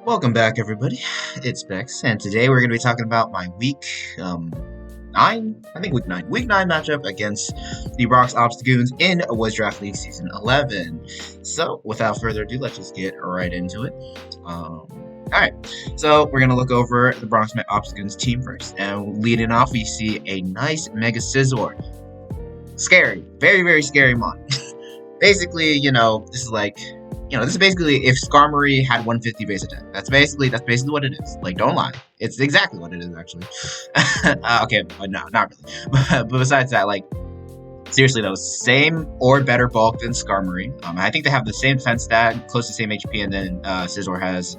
Welcome back, everybody. It's Bex, and today we're going to be talking about my nine, I think week nine matchup against the Bronx Obstagoons in Was Draft League Season 11. So, without further ado, let's just get right into it. Alright, so we're going to look over the Bronx Obstagoons team first, and leading off, we see a nice Mega Scizor. Scary, very, very scary mon. Basically, this is basically if Skarmory had 150 base attack. That's basically what it is. Like, don't lie. It's exactly what it is, actually. Okay, but no, not really. But besides that, like, seriously though, same or better bulk than Skarmory. I think they have the same defense stat, close to the same HP, and then Scizor has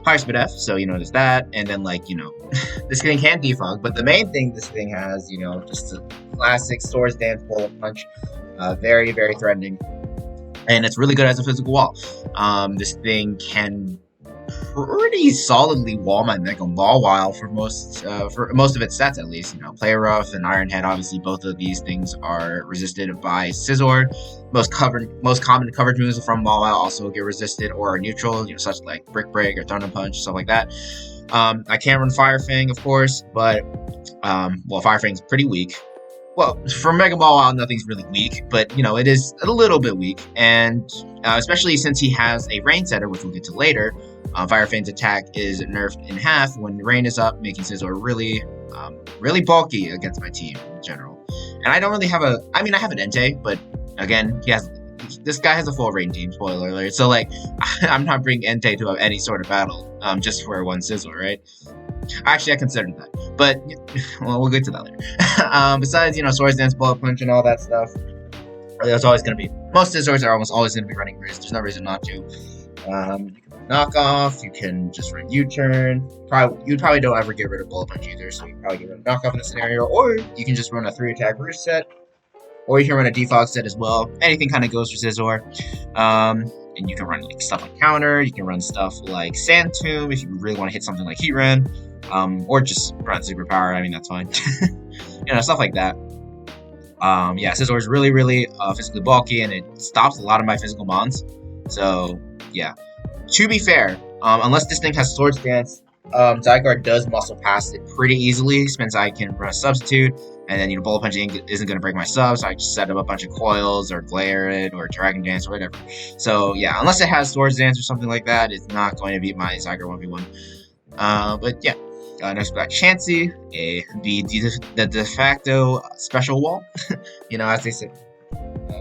higher speed F, so there's that. And then this thing can defog, but the main thing this thing has, just a classic Swords Dance Bullet Punch, very, very threatening. And it's really good as a physical wall. This thing can pretty solidly wall my Mega Mawile for most of its stats, at least. Play Rough and Iron Head, obviously both of these things are resisted by Scizor. Most common coverage moves from Mawile also get resisted or are neutral, such like Brick Break or Thunder Punch, stuff like that. I can run Fire Fang, of course, but Fire Fang's pretty weak. Well, for Mega Mawile, nothing's really weak, but, it is a little bit weak, and especially since he has a Rain Setter, which we'll get to later, Fire Fang's attack is nerfed in half when the Rain is up, making Scizor really bulky against my team in general. And I don't really have I have an Entei, but, again, this guy has a full Rain team, spoiler alert, so, I'm not bringing Entei to any sort of battle, just for one Scizor, right? Actually, I considered that, but we'll get to that later. Besides, Swords Dance, Bullet Punch, and all that stuff, there's always going to be most Scizors are almost always going to be running Riz. There's no reason not to. You can knock off. You can just run U-turn. You probably don't ever get rid of Bullet Punch either, so you probably get rid of knock off in this scenario, or you can just run a 3-attack Roost set, or you can run a defog set as well. Anything kind of goes for Scizor. And you can run stuff like Counter. You can run stuff like Sand Tomb if you really want to hit something like Heatran. Or just run Superpower, that's fine. Stuff like that. Scizor is really, really physically bulky, and it stops a lot of my physical mons. So, yeah. To be fair, unless this thing has Swords Dance, Zygarde does muscle past it pretty easily, since I can run a Substitute, and then, Bullet Punch isn't going to break my sub, so I just set up a bunch of Coils, or Glare it, or Dragon Dance, or whatever. So, yeah, unless it has Swords Dance or something like that, it's not going to beat my Zygarde 1v1. But, yeah. Next we got Chansey, the de facto special wall, as they say.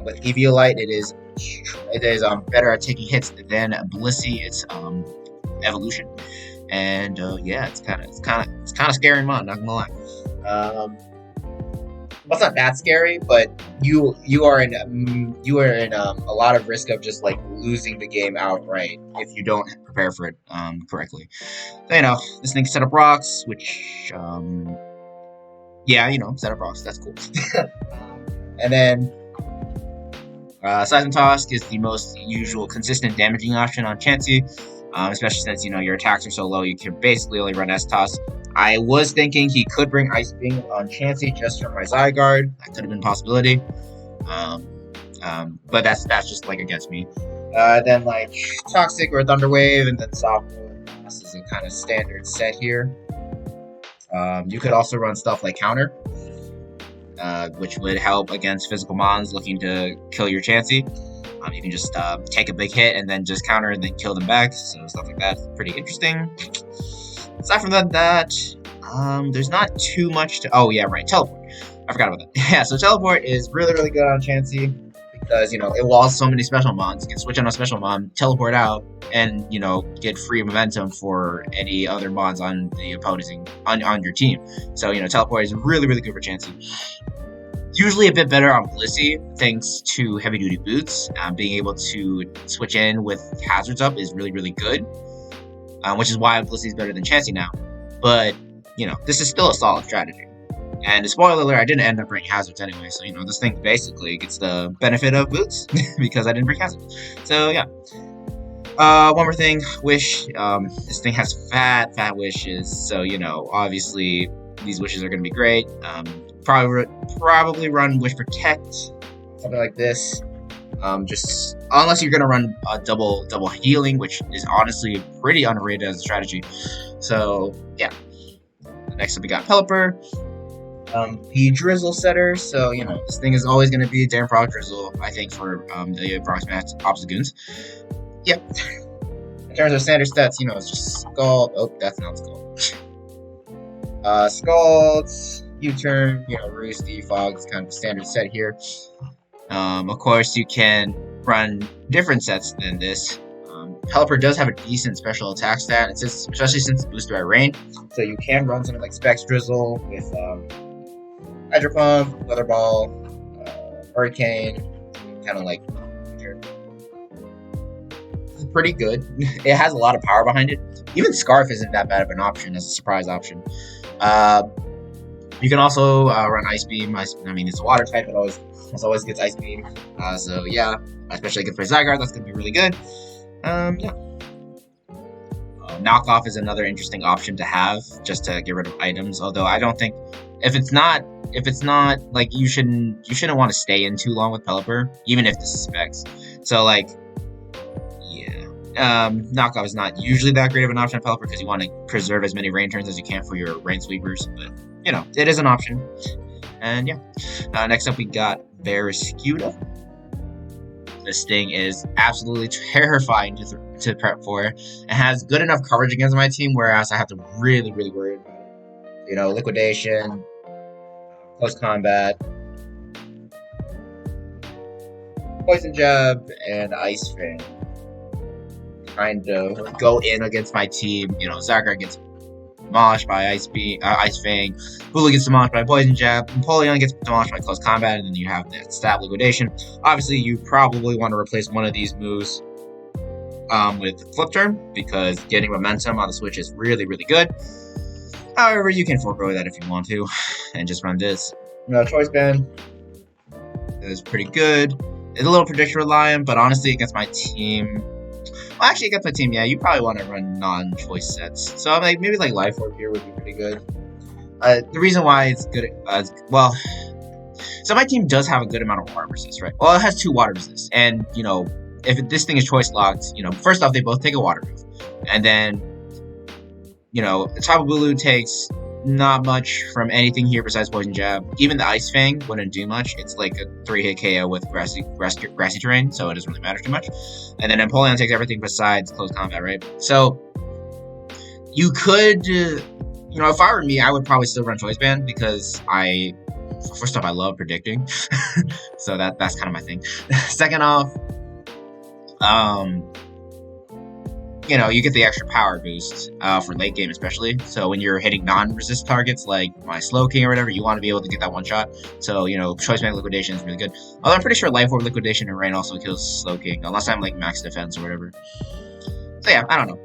With Eviolite, it is better at taking hits than Blissey, its evolution, and it's kind of scary, man. Not gonna lie. Well, it's not that scary, but you are in a lot of risk of just losing the game outright if you don't prepare for it correctly. So this thing set up rocks, which set up rocks. That's cool. And then Seismitosk is the most usual consistent damaging option on Chansey, especially since your attacks are so low. You can basically only run S-Toss. I was thinking he could bring Ice Beam on Chansey just for my Zygarde. That could have been a possibility. But that's just against me. Then Toxic or Thunder Wave, and then Soft Move. This is a kind of standard set here. You could also run stuff like Counter, which would help against physical mons looking to kill your Chansey. You can just take a big hit and then just counter and then kill them back. So stuff like that. Pretty interesting. Aside from that, there's not too much to... Oh, yeah, right. Teleport. I forgot about that. Yeah, so Teleport is really, really good on Chansey because, it walls so many special mons. You can switch on a special mon, teleport out, and, get free momentum for any other mons on the opposing... on your team. So, Teleport is really, really good for Chansey. Usually a bit better on Blissey, thanks to Heavy Duty Boots. Being able to switch in with Hazards up is really, really good. Which is why Blissey is better than Chansey now. But, this is still a solid strategy. And spoiler alert, I didn't end up bringing Hazards anyway, so, this thing basically gets the benefit of Boots, because I didn't bring Hazards. So, yeah. One more thing, Wish. This thing has fat wishes, so, obviously, these wishes are going to be great. Probably run Wish Protect, something like this. Just unless you're gonna run double healing, which is honestly pretty underrated as a strategy. So yeah. Next up, we got Pelipper, the Drizzle setter. So this thing is always gonna be damn Frog Drizzle. I think for the approximate Obstagoons. Yep. In terms of standard stats, it's just Scald. Oh, that's not Scald. Scald, U-turn, Roost, Defog is kind of standard set here. Of course, you can run different sets than this. Pelipper does have a decent special attack stat, especially since it's boosted by rain. So you can run something like Specs Drizzle with Hydro Pump, Weather Ball, Hurricane, kind of like. It's pretty good. It has a lot of power behind it. Even Scarf isn't that bad of an option as a surprise option. You can also run Ice Beam. I mean, it's a water type. It always gets Ice Beam. So yeah, especially against Zygarde, that's gonna be really good. Yeah. Knockoff is another interesting option to have just to get rid of items. Although I don't think if it's not like you shouldn't want to stay in too long with Pelipper, even if this is specs. So like. Knockoff is not usually that great of an option on Pelipper because you want to preserve as many rain turns as you can for your rain sweepers, but it is an option. And yeah, next up we got Barraskewda. This thing is absolutely terrifying to prep for. It has good enough coverage against my team, whereas I have to really worry about it. Liquidation, close combat, Poison Jab, and Ice Fang. Kind of go in against my team. Zygarde gets demolished by Ice Fang. Hula gets demolished by Poison Jab. Napoleon gets demolished by Close Combat, and then you have that stat Liquidation. Obviously, you probably want to replace one of these moves with Flip Turn because getting momentum on the Switch is really good. However, you can forego that if you want to, and just run this. Choice Band is pretty good. It's a little prediction reliant, but honestly, against my team. Well, actually, against my team, yeah, you probably want to run non-choice sets. So maybe like Life Orb here would be pretty good. The reason why it's good, so my team does have a good amount of water resist, right? Well, it has 2 water resist, and if this thing is choice locked, first off they both take a water move, and then Tapu Bulu takes not much from anything here besides Poison Jab. Even the Ice Fang wouldn't do much. It's like a 3-hit KO with grassy terrain, so it doesn't really matter too much. And then Napoleon takes everything besides close combat, right? So you could, if I were me, I would probably still run Choice Band because first off, I love predicting, so that's kind of my thing. Second off, you get the extra power boost for late game especially. So when you're hitting non-resist targets like my Slowking or whatever, you want to be able to get that one shot. So, Choice Band Liquidation is really good. Although I'm pretty sure Life Orb Liquidation and Rain also kills Slowking, unless I'm like max defense or whatever. So yeah, I don't know.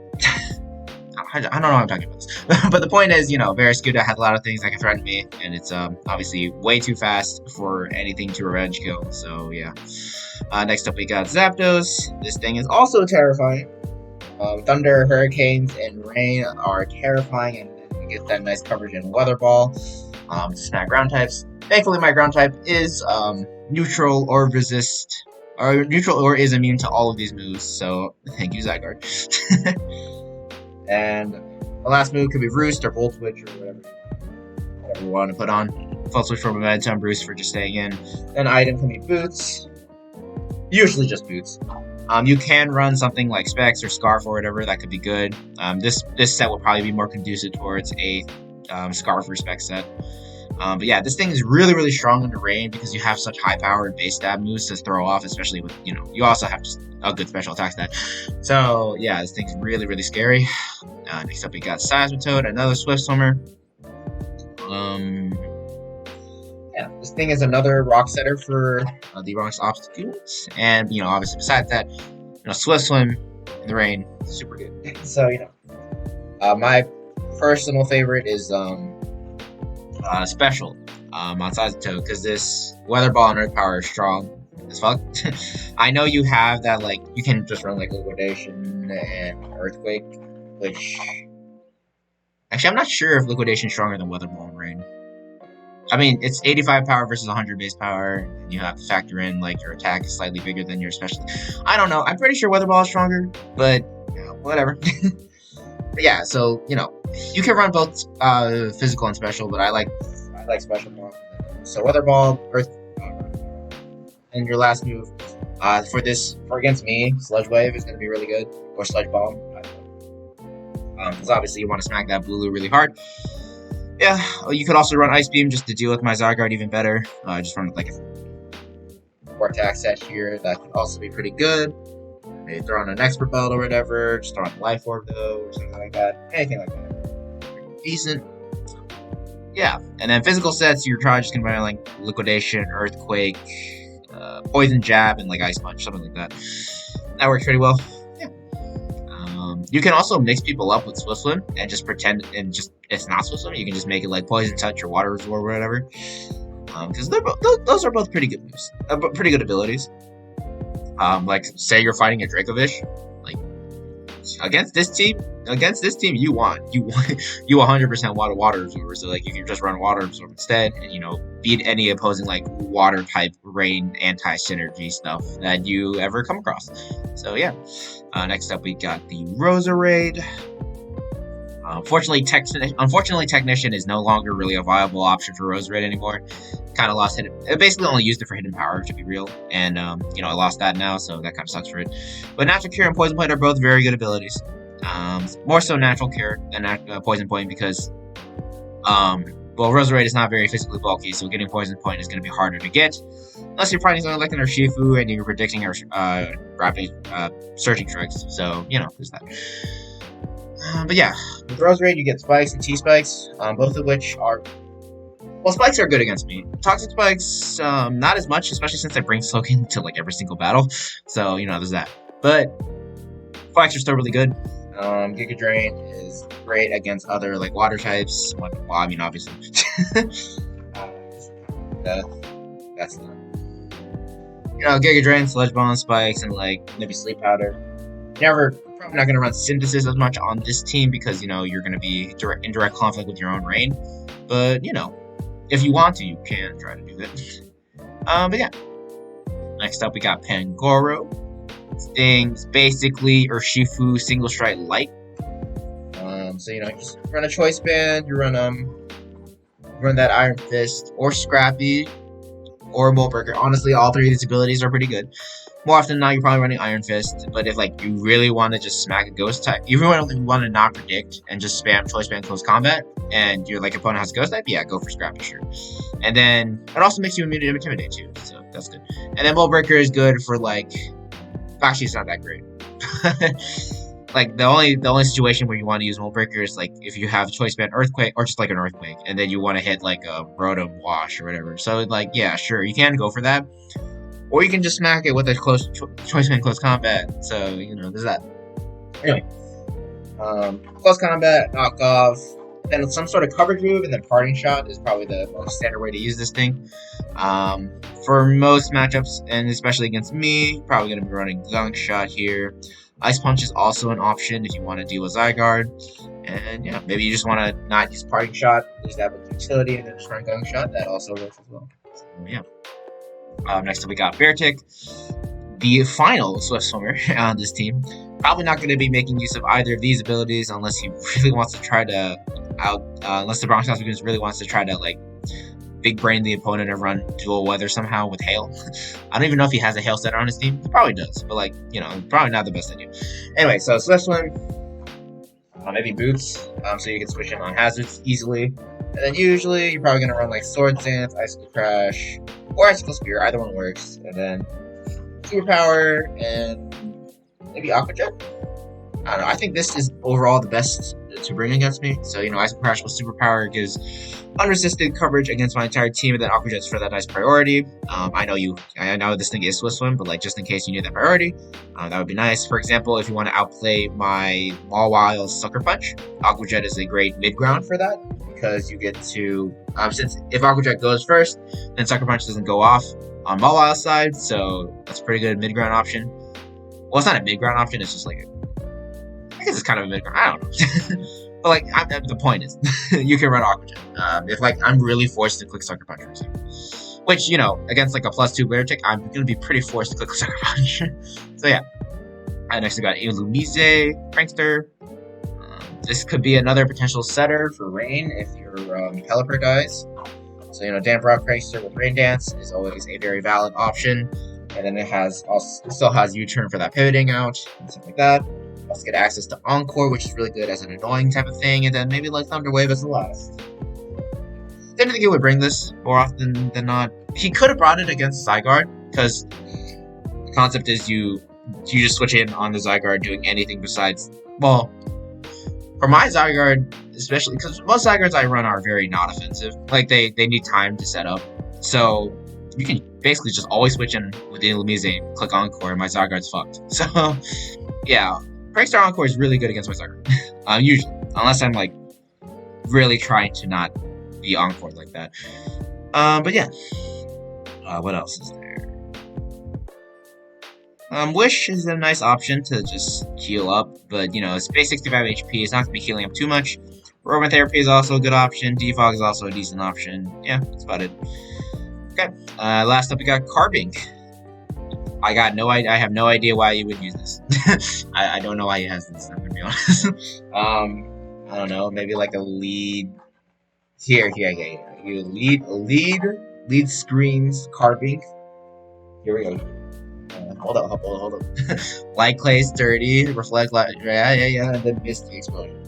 I don't know what I'm talking about this. But the point is, Barraskewda has a lot of things that can threaten me, and it's obviously way too fast for anything to revenge kill. So yeah. Next up we got Zapdos. This thing is also terrifying. Thunder, Hurricanes, and Rain are terrifying, and then you get that nice coverage in Weather Ball to smack ground types. Thankfully, my ground type is neutral or resist, or neutral or is immune to all of these moves, so thank you, Zygarde. And the last move could be Roost or Volt Switch or whatever you want to put on. Volt Switch for momentum, Roost for just staying in. Then item can be Boots, usually just Boots. You can run something like Specs or Scarf or whatever, that could be good. This set will probably be more conducive towards a Scarf or Spec set. But yeah, this thing is really strong under rain because you have such high-powered base stab moves to throw off, especially with, you also have just a good special attack stat. So yeah, this thing's really scary. Next up we got Seismitoad, another Swift Swimmer. Yeah, this thing is another rock setter for the Rocks Obstacles, and obviously besides that, Swift Swim in the rain, super good. So my personal favorite is Special on Seismitoad because this Weather Ball and Earth Power is strong as fuck. I know you have that, like, you can just run like Liquidation and Earthquake, which actually I'm not sure if Liquidation is stronger than Weather Ball and Rain. I mean, it's 85 power versus 100 base power. And you have to factor in like your attack is slightly bigger than your special. I don't know. I'm pretty sure Weather Ball is stronger, but whatever. But yeah, so you can run both physical and special, but I like special more. So Weather Ball, Earth, and your last move for against me, Sludge Wave is going to be really good, or Sludge Bomb. Because obviously you want to smack that Blue really hard. Yeah, you could also run Ice Beam just to deal with my Zygarde even better. Just run like a 4 attack set here. That could also be pretty good. Maybe throw on an Expert Belt or whatever. Just throw on a Life Orb though, or something like that. Anything like that. Pretty decent. Yeah, and then physical sets, you're probably just gonna run like Liquidation, Earthquake, Poison Jab, and like Ice Punch, something like that. That works pretty well. You can also mix people up with Swift Swim and just pretend and just it's not Swift Swim. You can just make it like Poison Touch or Water Absorb or whatever. Because those are both pretty good moves, pretty good abilities. Like say you're fighting a Dracovish, like against this team, you 100% Water Absorber. So like if you just run Water Absorb instead, and beat any opposing like Water type Rain anti synergy stuff that you ever come across. So yeah. Next up, we got the Roserade. Unfortunately, Technician is no longer really a viable option for Roserade anymore. Kind of lost Hidden. It basically only used it for Hidden Power, to be real. And, I lost that now, so that kind of sucks for it. But Natural Cure and Poison Point are both very good abilities. More so Natural Cure than Poison Point because, Roserade is not very physically bulky, so getting Poison Point is going to be harder to get. Unless you're fighting something like an Urshifu and you're predicting Surging Strikes. So, there's that. But yeah, with Roserade you get Spikes and T-Spikes, both of which are... Well, Spikes are good against me. Toxic Spikes, not as much, especially since I bring Slowking to like every single battle. So, there's that. But Spikes are still really good. Giga Drain is great against other like water types. Well, I mean, obviously. That's not. Giga Drain, Sludge Bomb, Spikes, and like maybe Sleep Powder. Probably not gonna run Synthesis as much on this team because you're gonna be in direct conflict with your own Rain. But if you want to, you can try to do that. But yeah. Next up, we got Pangoro. Things basically Urshifu Single Strike Light. So you just run a Choice Band, you run that Iron Fist or Scrappy or Mold Breaker. Honestly, all three of these abilities are pretty good. More often than not, you're probably running Iron Fist, but if like you really want to just smack a Ghost type, you really want to not predict and just spam Choice Band Close Combat, and your like opponent has a Ghost type, yeah, go for Scrappy, sure. And then it also makes you immune to Intimidate too, so that's good. And then Mold Breaker is good for like. Actually, it's not that great. Like the only situation where you want to use Mold Breaker is like if you have Choice Band Earthquake or just like an Earthquake, and then you want to hit like a Rotom Wash or whatever. So like yeah, sure, you can go for that, or you can just smack it with a Choice Band Close Combat. So there's that. Anyway, Close Combat, Knockoff, then some sort of coverage move, and then Parting Shot is probably the most standard way to use this thing. For most matchups, and especially against me, probably going to be running Gunk Shot here. Ice Punch is also an option if you want to deal with Zygarde. And yeah, maybe you just want to not use Parting Shot, use that with utility, and then just run Gunk Shot. That also works as well. So, yeah. Next up, we got Beartick, the final Swift Swimmer on this team. Probably not going to be making use of either of these abilities unless he really wants to try to unless the Bronx House really wants to try to like big brain the opponent and run dual weather somehow with hail. I don't even know if he has a hail setter on his team. He probably does, but like probably not the best idea. Anyway, so Swift Swim, maybe Boots, so you can switch in on hazards easily. And then usually you're probably gonna run like Sword Dance, Icicle Crash, or Icicle Spear. Either one works. And then Superpower and maybe Aqua Jet. I don't know. I think this is overall the best to bring against me. So, Icicle Crash with Superpower gives unresisted coverage against my entire team, and then Aqua Jet's for that nice priority. I know this thing is Swift Swim, but like just in case you need that priority, that would be nice. For example, if you want to outplay my Mawile Sucker Punch, Aqua Jet is a great mid-ground for that, because you get to, since if Aqua Jet goes first, then Sucker Punch doesn't go off on Mawile's side, so that's a pretty good mid-ground option. Well, it's not a mid-ground option, it's just like I guess it's kind of a mid-ground. I don't know. But like, the point is, you can run Aqua Jet. If like I'm really forced to click Sucker Punch, for example. Which, you know, against like a +2 Bear Tick, I'm gonna be pretty forced to click Sucker Punch. So yeah. Next we got Illumise, Prankster. This could be another potential setter for Rain if your Pelipper dies. So, you know, Damp Rock Prankster with Rain Dance is always a very valid option. And then it still has U-turn for that pivoting out and stuff like that. Also get access to Encore, which is really good as an annoying type of thing, and then maybe like Thunder Wave as the last. Didn't think he would bring this more often than not. He could have brought it against Zygarde, because the concept is you just switch in on the Zygarde doing anything besides, well, for my Zygarde, especially because most Zygardes I run are very not offensive. Like they need time to set up. So you can basically just always switch in with the Illumise, click Encore, and my Zygarde's fucked. So yeah, Prankster Encore is really good against my Zygarde. Usually. Unless I'm like really trying to not be Encored like that. But yeah. What else is there? Wish is a nice option to just heal up, but you know, it's base 65 HP, it's not gonna be healing up too much. Aromatherapy is also a good option, Defog is also a decent option. Yeah, that's about it. Okay, last up we got Carbink. I have no idea why you would use this. I don't know why he has this, I'm gonna be honest. I don't know, maybe like a lead. Here. You lead screens, Carbink. Here we go. Hold up. Light Clay, Sturdy, Reflect Light, yeah, and then Misty Explosion.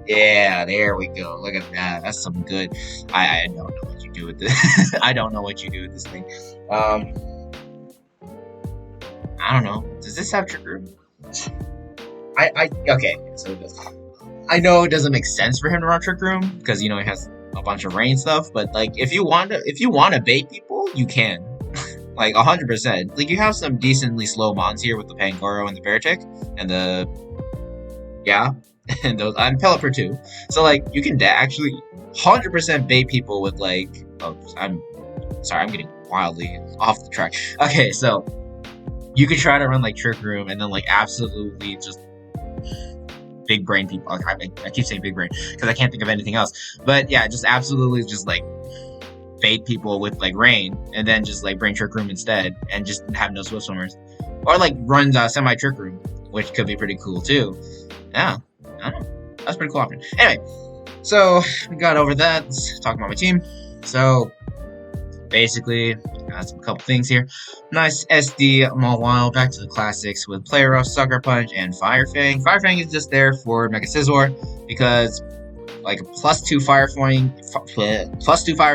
Yeah, there we go. Look at that. That's some good. I don't know what you do with this. I don't know what you do with this thing. I don't know. Does this have Trick Room? Okay, so it does. I know it doesn't make sense for him to run Trick Room because, you know, he has a bunch of rain stuff, but like if you want to bait people, you can. Like 100%. Like you have some decently slow mons here with the Pangoro and the Beartick and the and those and Pelipper too. So like you can actually 100% bait people with like I'm getting wildly off the track. Okay, so you could try to run like Trick Room and then like absolutely just big brain people. I keep saying big brain because I can't think of anything else. But yeah, just absolutely just like bait people with like Rain and then just like bring Trick Room instead and just have no Swift Swimmers. Or like run semi Trick Room, which could be pretty cool too. Yeah, I don't know. That's pretty cool option. Anyway, so we got over that. Let's talk about my team. So basically, got a couple things here. Nice SD Mawile, back to the classics with Play Rough, Sucker Punch, and Fire Fang. Fire Fang is just there for Mega Scizor because like a +2 Fire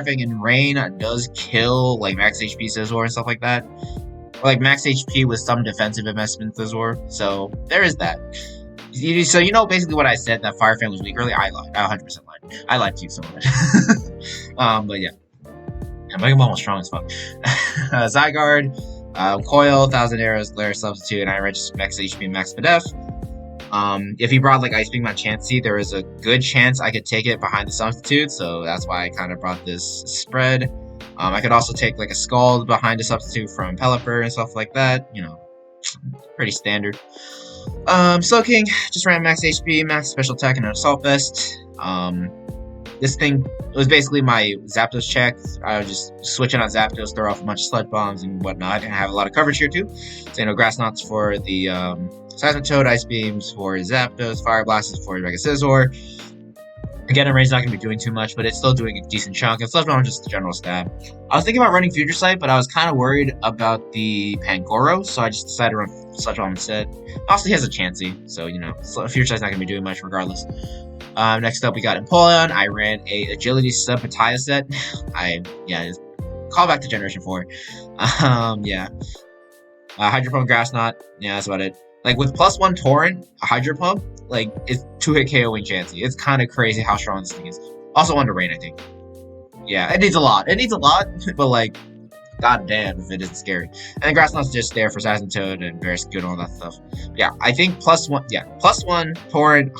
Fang in Rain does kill like max HP Scizor and stuff like that. Or like max HP with some defensive investment Scizor. So there is that. So you know basically what I said, that Fire Fang was weak earlier. I lied. I 100% lied. I lied to you so much. But yeah. And Mega Ball was strong as fuck. Zygarde, Coil, 1000 Arrows, Glare Substitute, and I just max HP, max Def. If he brought like Ice Beam on Chansey, there is a good chance I could take it behind the Substitute, so that's why I kind of brought this spread. I could also take like a Scald behind a Substitute from Pelipper and stuff like that, you know, pretty standard. Soaking, just ran max HP, max special attack, and an Assault Vest. This thing was basically my Zapdos check. I was just switching on Zapdos, throw off a bunch of Sludge Bombs and whatnot, and have a lot of coverage here too. So, you know, Grass Knots for the Seismitoad, Ice Beams for Zapdos, Fire Blasts for Mega Scizor. Again, Rain's not going to be doing too much, but it's still doing a decent chunk. And Sludge Bomb is just the general stab. I was thinking about running Future Sight, but I was kind of worried about the Pangoro, so I just decided to run Sludge Bomb instead. Also, he has a Chansey, so, you know, Future Sight's not going to be doing much regardless. Next up, we got Empoleon. I ran a Agility Sub Pataya set. Call back to Generation 4. Hydro Pump, Grass Knot. Yeah, that's about it. Like, with +1 Torrent, a Hydro Pump, like, it's 2-hit KOing Chansey. It's kind of crazy how strong this thing is. Also under Rain, I think. Yeah, it needs a lot. But, like, goddamn if it isn't scary. And then Grass Knot's just there for Seismitoad and Bear's good and all that stuff. Yeah, I think +1 Torrent,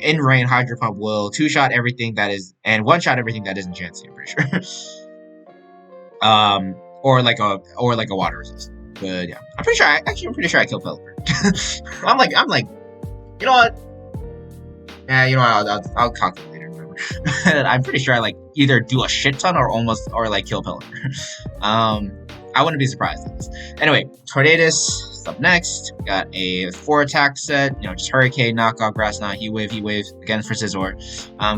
in Rain, Hydro Pump will 2-shot everything that is, and 1-shot everything that isn't Chansey, I'm pretty sure. Or like a Water Resist. But yeah, I'm pretty sure I killed Pelipper. I'm like, you know what? Yeah, you know what, I'll calculate later. Remember. I'm pretty sure I like either do a shit ton or like kill Pelipper. I wouldn't be surprised at this. Anyway, Tornadus is up next. We got a 4 attack set. You know, just Hurricane, Knockoff, Grass Knot, Heat Wave again for Scizor.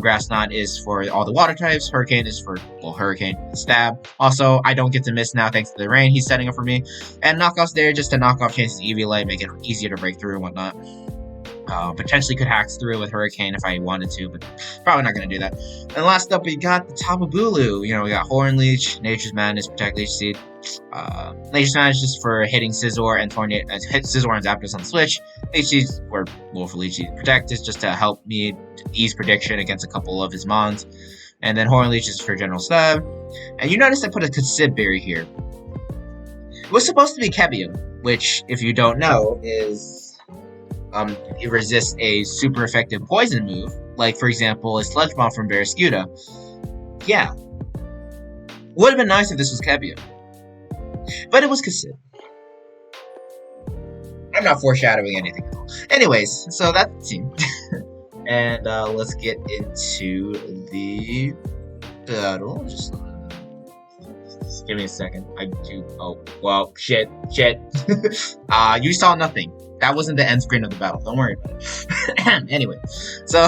Grass Knot is for all the water types. Hurricane is for, well, Hurricane, Stab. Also, I don't get to miss now thanks to the rain he's setting up for me. And Knockoff's there just to knock off chances of Eviolite, make it easier to break through and whatnot. Potentially could hack through with Hurricane if I wanted to, but probably not going to do that. And last up, we got the Tapu Bulu. You know, we got Horn Leech, Nature's Madness, Protect Leech Seed. Nature's Madness just for hitting Scizor and hit Scizor and Zapdos on the switch. Leech Seed, or well, for Leech Seed, Protect is just to help me ease prediction against a couple of his mons. And then Horn Leech is for General Stab. And you notice I put a Kasib Berry here. It was supposed to be Kebium, which, if you don't know, is it resists a super effective poison move, like for example a Sludge Bomb from Barraskewda. Yeah, would have been nice if this was Kebium, but it was Kasib. I'm not foreshadowing anything at all. Anyways, so that's the team. And let's get into the battle. Just give me a second. I do. Oh, well, shit. You saw nothing. That wasn't the end screen of the battle. Don't worry about it. Anyway, so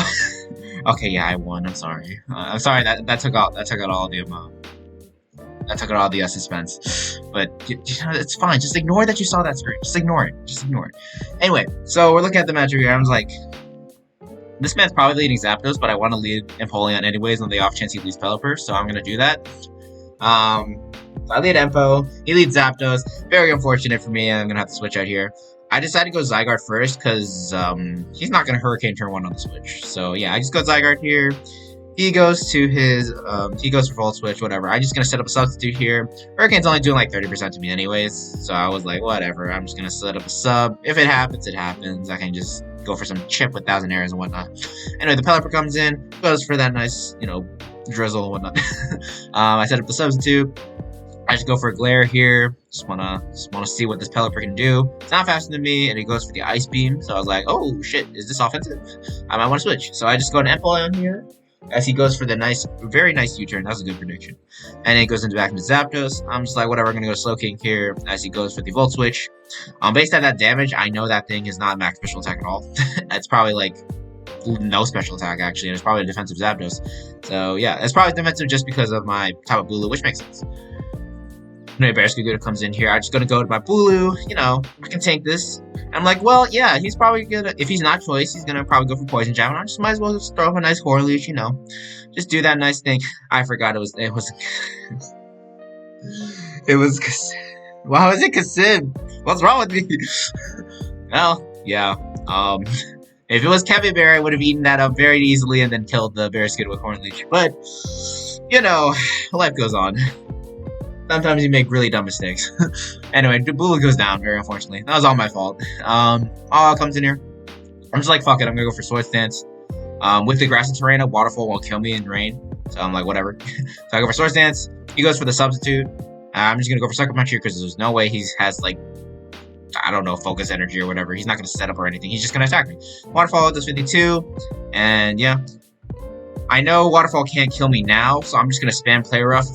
okay, yeah, I won. I'm sorry. I'm sorry that took out all the that took out all the suspense. But you know, it's fine. Just ignore that you saw that screen. Just ignore it. Anyway, so we're looking at the matchup here. I was like, this man's probably leading Zapdos, but I want to lead Empoleon anyways on the off chance he leads Pelipper, so I'm gonna do that. I lead Empo. He leads Zapdos. Very unfortunate for me. I'm gonna have to switch out here. I decided to go Zygarde first because he's not going to Hurricane turn 1 on the switch. So yeah, I just go Zygarde here. He goes to his, he goes for Volt Switch, whatever. I'm just going to set up a substitute here. Hurricane's only doing like 30% to me anyways. So I was like, whatever, I'm just going to set up a sub. If it happens, it happens. I can just go for some chip with 1,000 Arrows and whatnot. Anyway, the Pelipper comes in, goes for that nice, you know, drizzle and whatnot. I set up the substitute. I just go for a Glare here. Just wanna see what this Pelipper can do. It's not faster than me, and he goes for the Ice Beam. So I was like, oh shit, is this offensive? I might want to switch. So I just go to Empoleon here, as he goes for the very nice U-turn. That was a good prediction. And then he goes back into Zapdos. I'm just like, whatever, I'm gonna go Slowking here, as he goes for the Volt Switch. Based on that damage, I know that thing is not max special attack at all. It's probably like no special attack actually, and it's probably a defensive Zapdos. So yeah, it's probably defensive just because of my Tapu Bulu, which makes sense. Anyway, Barraskewda comes in here. I'm just gonna go to my Bulu. You know, I can tank this. I'm like, well, yeah, he's probably gonna. If he's not choice, he's gonna probably go for Poison Jab. And I just might as well just throw up a nice Horn Leech. You know, just do that nice thing. I forgot it was. It was. Why was it Kasib? What's wrong with me? Well, yeah. If it was Kevin Bear, I would have eaten that up very easily and then killed the Barraskewda with Horn Leech. But you know, life goes on. Sometimes you make really dumb mistakes. Anyway, Bulu goes down, very unfortunately. That was all my fault. All comes in here. I'm just like, fuck it, I'm gonna go for Swords Dance. With the Grass and Terrain, Waterfall won't kill me in rain. So I'm like, whatever. So I go for Swords Dance. He goes for the substitute. I'm just gonna go for Sucker Punch here because there's no way he has, like, I don't know, Focus Energy or whatever. He's not gonna set up or anything. He's just gonna attack me. Waterfall does 52. And yeah. I know Waterfall can't kill me now, so I'm just gonna spam Play Rough.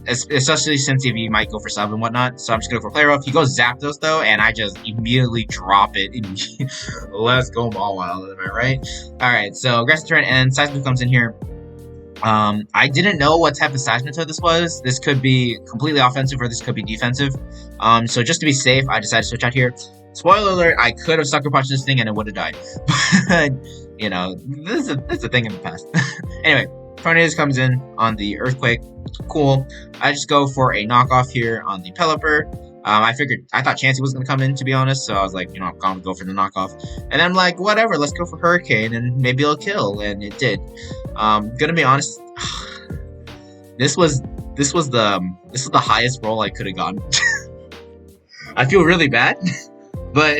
Especially since if he might go for sub and whatnot. So I'm just gonna go for Play Rough. He goes Zapdos though, and I just immediately drop it. Let's go Ball Wild, am I right? Alright, so Aggressive Turn and Seismitoad comes in here. I didn't know what type of Seismitoad this was. This could be completely offensive or this could be defensive. So just to be safe, I decided to switch out here. Spoiler alert, I could have Sucker Punched this thing and it would have died. But, you know, this is a thing in the past. Anyway, Tornadus comes in on the Earthquake. Cool. I just go for a knockoff here on the Pelipper. I thought Chansey was going to come in, to be honest, so I was like, you know, I'm going to go for the knockoff. And I'm like, whatever, let's go for Hurricane, and maybe it'll kill, and it did. Gonna be honest, this was the highest roll I could have gotten. I feel really bad, but,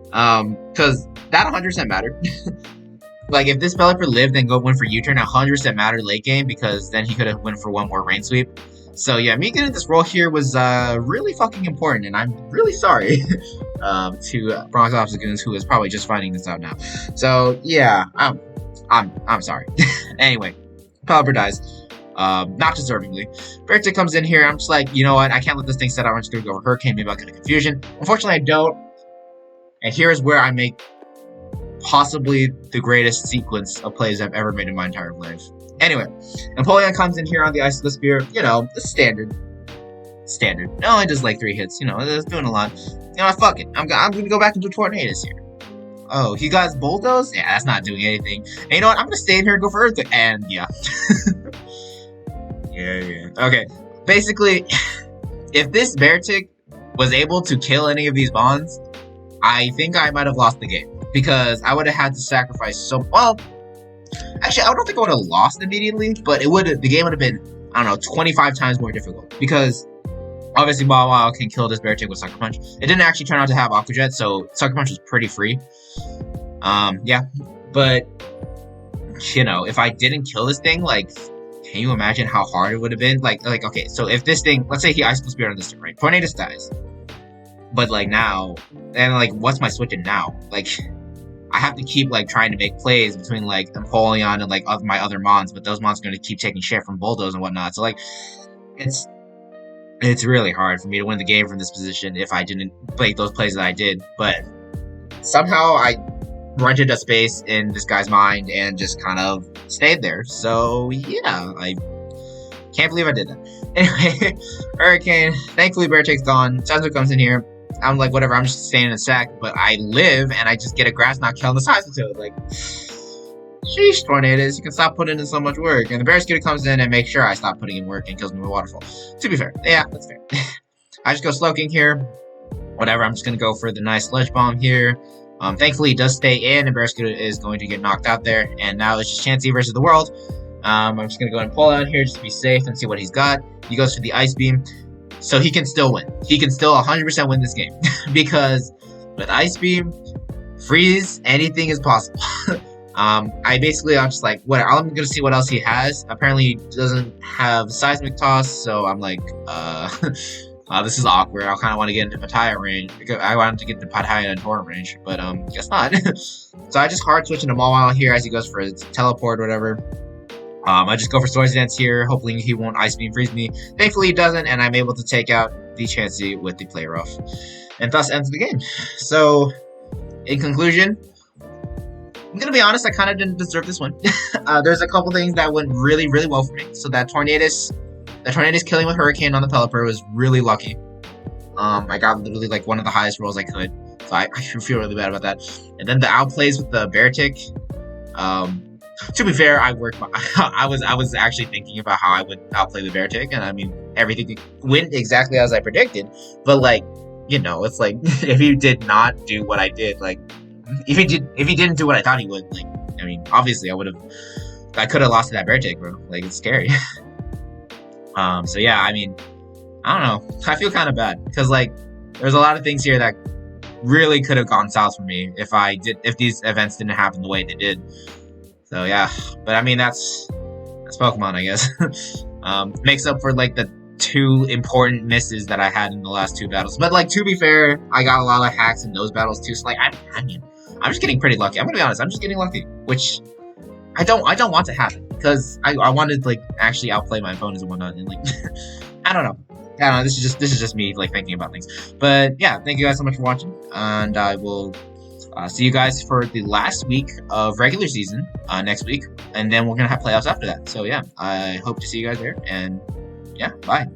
because that 100% mattered. Like, if this Pelipper lived and go win for U-turn, 100% mattered late game, because then he could have went for one more Rain Sweep. So yeah, me getting this role here was really fucking important, and I'm really sorry to Bronx Obstagoons, who is probably just finding this out now. So yeah, I'm sorry. Anyway, Pelipper dies. Not deservingly. Bertic comes in here. I'm just like, you know what? I can't let this thing set out. I'm just gonna go over Hurricane. Maybe I'll get a confusion. Unfortunately, I don't. And here is where I make possibly the greatest sequence of plays I've ever made in my entire life. Anyway, Napoleon comes in here on the Icicle Spear. You know, the standard. It only does like 3 hits. You know, it's doing a lot. You know, fuck it. I'm gonna go back into Tornadus here. Oh, he got his Bulldoze? Yeah, that's not doing anything. And you know what? I'm gonna stay in here and go for Earthquake. And yeah. Yeah. Okay. Basically, if this Bertic was able to kill any of these bonds, I think I might have lost the game. Because I would have had to sacrifice so... Well, actually, I don't think I would have lost immediately, but the game would have been, I don't know, 25 times more difficult. Because, obviously, Wow can kill this Bertic with Sucker Punch. It didn't actually turn out to have Aqua Jet, so Sucker Punch was pretty free. Yeah. But, you know, if I didn't kill this thing, like... Can you imagine how hard it would have been? Like, okay, so if this thing... Let's say he Icicle Spear on this turn, right? Tornadus dies. But, like, now... And, like, what's my switch in now? Like... I have to keep, like, trying to make plays between, like, Napoleon and, like, my other mons, but those mons are going to keep taking shit from Bulldoze and whatnot. So, like, it's really hard for me to win the game from this position if I didn't play those plays that I did. But somehow I rented a space in this guy's mind and just kind of stayed there. So, yeah, I can't believe I did that. Anyway, Hurricane, thankfully Bertic's gone. Seismic comes in here. I'm like, whatever, I'm just staying in a sack, but I live, and I just get a Grass Knot kill on the Seismitoad. Like, sheesh, Tornadus, you can stop putting in so much work. And the Barraskewda comes in and makes sure I stop putting in work and kills me with Waterfall. To be fair, yeah, that's fair. I just go Slowking here. Whatever, I'm just going to go for the nice Sludge Bomb here. Thankfully, he does stay in, and Barraskewda is going to get knocked out there. And now it's just Chansey versus the world. I'm just going to go and pull out here just to be safe and see what he's got. He goes for the Ice Beam. So he can still win. He can still 100% win this game. Because with Ice Beam, Freeze, anything is possible. I'm just like, whatever. I'm going to see what else he has. Apparently, he doesn't have Seismic Toss. So I'm like, this is awkward. I kind of want to get into Pataya range. Because I wanted to get into Pataya and Torrent range. But guess not. So I just hard switch into Mawile here as he goes for his Teleport or whatever. I just go for Swords Dance here, hoping he won't Ice Beam Freeze me. Thankfully he doesn't, and I'm able to take out the Chansey with the Play Rough. And thus ends the game. So, in conclusion, I'm gonna be honest, I kind of didn't deserve this one. There's a couple things that went really, really well for me. So that Tornadus killing with Hurricane on the Pelipper was really lucky. I got literally like one of the highest rolls I could. So I feel really bad about that. And then the outplays with the Bertic, to be fair, I was actually thinking about how I would outplay the Bertic, and I mean everything went exactly as I predicted. But like, you know, it's like if he did not do what I did, like if he didn't do what I thought he would, like I mean, obviously I could have lost to that Bertic, bro. Like it's scary. So yeah, I mean, I don't know. I feel kind of bad because like there's a lot of things here that really could have gone south for me if these events didn't happen the way they did. So yeah, but I mean that's Pokemon, I guess. Makes up for like the 2 important misses that I had in the last 2 battles. But like to be fair, I got a lot of hacks in those battles too. So like I mean, I'm just getting pretty lucky. I'm gonna be honest, I'm just getting lucky, which I don't want to happen because I wanted like actually outplay my opponents and whatnot. And like I don't know. This is just me like thinking about things. But yeah, thank you guys so much for watching, and I will. See you guys for the last week of regular season next week, and then we're gonna have playoffs after that. So yeah, I hope to see you guys there, and yeah, bye.